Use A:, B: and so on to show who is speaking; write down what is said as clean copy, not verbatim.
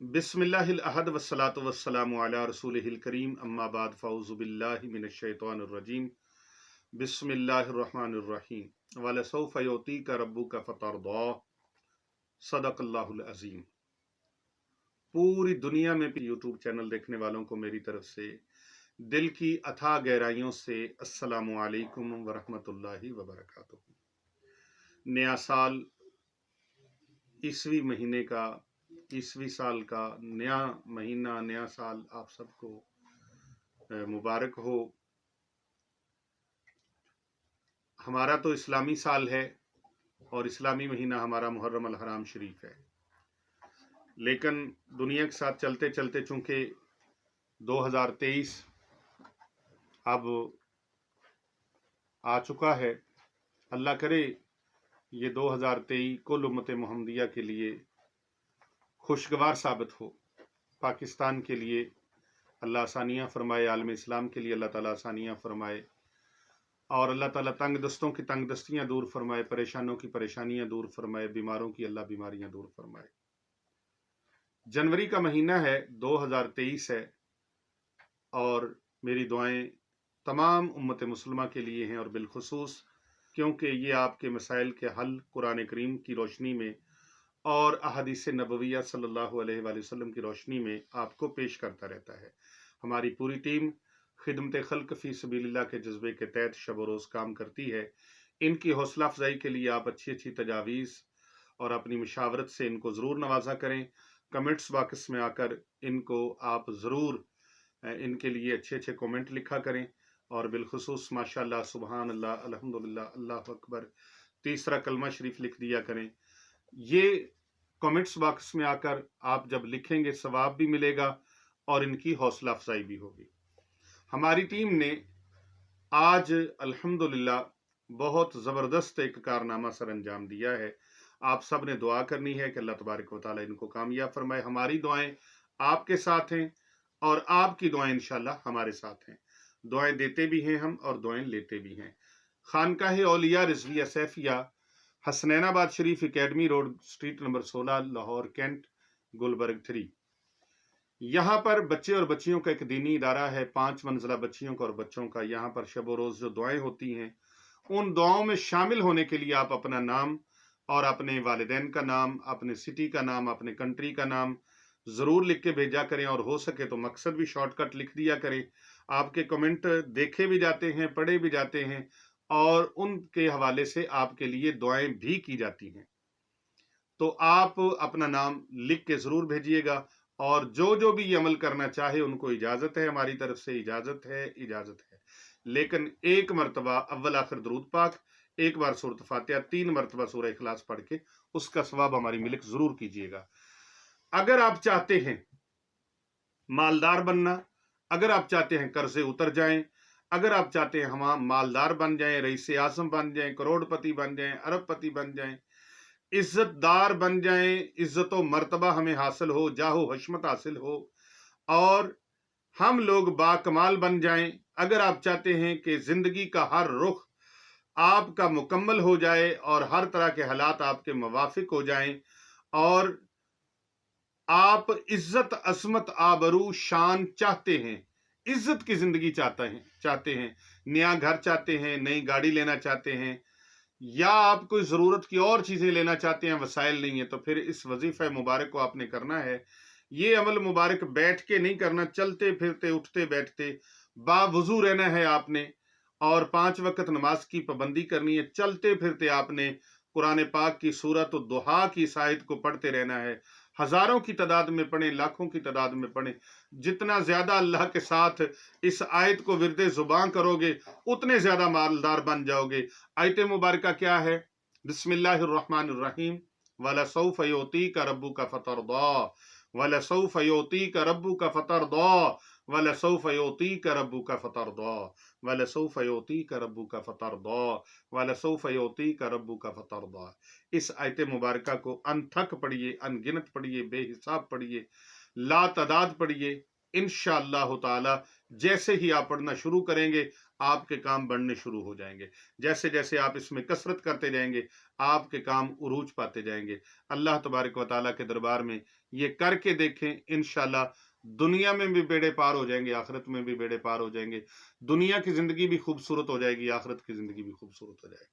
A: बिस्मिल्लाहिल अहद वस्सलातु वस्सलामु अला रसूलिहिल करीम अम्मा बाद फ़ऊज़ु बिल्लाहि मिनश शैतानिर रजीम बिस्मिल्लाहिर रहमानिर रहीम वलसौफ युतीका रब्बुका फतरदा सदक़ल्लाहुल अज़ीम। पूरी दुनिया में यूट्यूब चैनल देखने वालों को मेरी तरफ से दिल की अथाह गहराइयों से अस्सलामु अलैकुम व रहमतुल्लाहि व बरकातुहू। नया साल ईसवी साल का नया महीना, नया साल आप सबको मुबारक हो। हमारा तो इस्लामी साल है और इस्लामी महीना हमारा मुहर्रम अल हराम शरीफ है, लेकिन दुनिया के साथ चलते चलते चूंकि 2023 अब आ चुका है, अल्लाह करे ये 2023 कुल उम्मत मुहम्मदिया के लिए खुशगवार साबित हो। पाकिस्तान के लिए अल्लाह आसानियाँ फरमाए, आलम इस्लाम के लिए अल्लाह ताला आसानियाँ फरमाए और अल्लाह ताला तंग दस्तों की तंग दस्तियाँ दूर फरमाए, परेशानों की परेशानियाँ दूर फरमाए, बीमारों की अल्लाह बीमारियाँ दूर फरमाए। जनवरी का महीना है, 2023 है और मेरी दुआएं तमाम उम्मत मुसलमा के लिए हैं और बिलखुसूस क्योंकि ये आपके मसाइल के हल कुरान करीम की रोशनी में और अहादीस नबविया सल्लल्लाहु अलैहि वसल्लम की रोशनी में आपको पेश करता रहता है। हमारी पूरी टीम खिदमत खल्क फी सबीलिल्लाह के जज्बे के तहत शब रोज़ काम करती है। इनकी हौसला अफजाई के लिए आप अच्छी अच्छी तजावीज़ और अपनी मशावरत से इनको ज़रूर नवाजा करें। कमेंट्स बॉक्स में आकर इनको आप ज़रूर इनके लिए अच्छे अच्छे कमेंट लिखा करें और बिलखुसूस माशाअल्लाह, सुबहान अल्लाह, अल्हम्दुलिल्लाह, अल्लाहु अकबर, तीसरा कलमा शरीफ लिख दिया करें। ये कमेंट्स बॉक्स में आकर आप जब लिखेंगे सवाब भी मिलेगा और इनकी हौसला अफजाई भी होगी। हमारी टीम ने आज अल्हम्दुलिल्लाह बहुत ज़बरदस्त एक कारनामा सर अंजाम दिया है। आप सब ने दुआ करनी है कि अल्लाह तबारक व तआला इनको कामयाब फरमाए। हमारी दुआएं आपके साथ हैं और आपकी दुआएं इंशाअल्लाह हमारे साथ हैं। दुआएं देते भी हैं हम और दुआएं लेते भी हैं। Khanqah Auliya Rizviya Saifiya, Hasnainabad Sharif academy road, street number 16, Lahore cantt, Gulberg 3। यहाँ पर बच्चे और बच्चियों का एक दीनी इदारा है, 5 मंजिला बच्चियों का और बच्चों का। यहाँ पर शब रोज़ जो दुआएं होती हैं, उन दुआओं में शामिल होने के लिए आप अपना नाम और अपने वालिदैन का नाम, अपने सिटी का नाम, अपने कंट्री का नाम ज़रूर लिख के भेजा करें और हो सके तो मकसद भी शॉर्टकट लिख दिया करें। आपके कमेंट देखे भी जाते हैं, पढ़े भी जाते हैं और उनके हवाले से आपके लिए दुआएं भी की जाती हैं। तो आप अपना नाम लिख के ज़रूर भेजिएगा और जो भी ये अमल करना चाहे उनको इजाज़त है, हमारी तरफ से इजाज़त है। लेकिन एक मरतबा अव्वल आखिर दुरूद पाक, एक बार सूरत फातिहा, 3 मरतबा सूरह इखलास पढ़ के उसका सवाब हमारी मिलक ज़रूर कीजिएगा। अगर आप चाहते हैं मालदार बनना, अगर आप चाहते हैं कर्जे उतर जाएं, अगर आप चाहते हैं हम मालदार बन जाएं, रईस आज़म बन जाएं, करोड़पति बन जाएं, अरबपति बन जाएं, इज्जतदार बन जाएं, इज्जत व मर्तबा हमें हासिल हो, जाहो हशमत हासिल हो और हम लोग बाकमाल बन जाएं, अगर आप चाहते हैं कि जिंदगी का हर रुख आपका मुकम्मल हो जाए और हर तरह के हालात आपके मुवाफिक हो जाएं और आप इज्जत, असमत, आबरू, शान चाहते हैं, इज्जत की जिंदगी चाहते हैं, नया घर चाहते हैं, नई गाड़ी लेना चाहते हैं या आप कोई ज़रूरत की और चीज़ें लेना चाहते हैं, वसाइल नहीं है, तो फिर इस वजीफ़ा मुबारक को आपने करना है। ये अमल मुबारक बैठ के नहीं करना, चलते फिरते उठते बैठते बावुज़ू रहना है आपने और 5 वक्त नमाज की पाबंदी करनी है। चलते फिरते आपने कुरान पाक की सूरत दुहा की इस आयत को पढ़ते रहना है। हज़ारों की तादाद में पढ़ें, लाखों की तादाद में पढ़ें। जितना ज़्यादा अल्लाह के साथ इस आयत को विरदे ज़ुबान करोगे उतने ज़्यादा मालदार बन जाओगे। आयत मुबारका क्या है? बिस्मिल्लाहिर्रहमानिर्रहीम, वलसौफ युतीका रब्बुका फतरदा, वलसौफ युतीका रब्बुका फतरदा, वलसौफ युतीका रब्बुका फतरदा, वलसौफ युतीका रब्बुका फतरदा, वलसौफ युतीका रब्बुका फतरदा। इस आयत मुबारका को अनथक पढ़िए, अनगिनत पढ़िए, बेहिसाब पढ़िए, लातादाद पढ़िए। انشاءاللہ تعالی جیسے ہی آپ پڑھنا شروع کریں گے آپ کے کام بڑھنے شروع ہو جائیں گے. جیسے جیسے آپ اس میں کثرت کرتے جائیں گے آپ کے کام عروج پاتے جائیں گے. اللہ تبارک و تعالیٰ کے دربار میں یہ کر کے دیکھیں، انشاءاللہ دنیا میں بھی بیڑے پار ہو جائیں گے، آخرت میں بھی بیڑے پار ہو جائیں گے. دنیا کی زندگی بھی خوبصورت ہو جائے گی، آخرت کی زندگی بھی خوبصورت ہو جائے گی.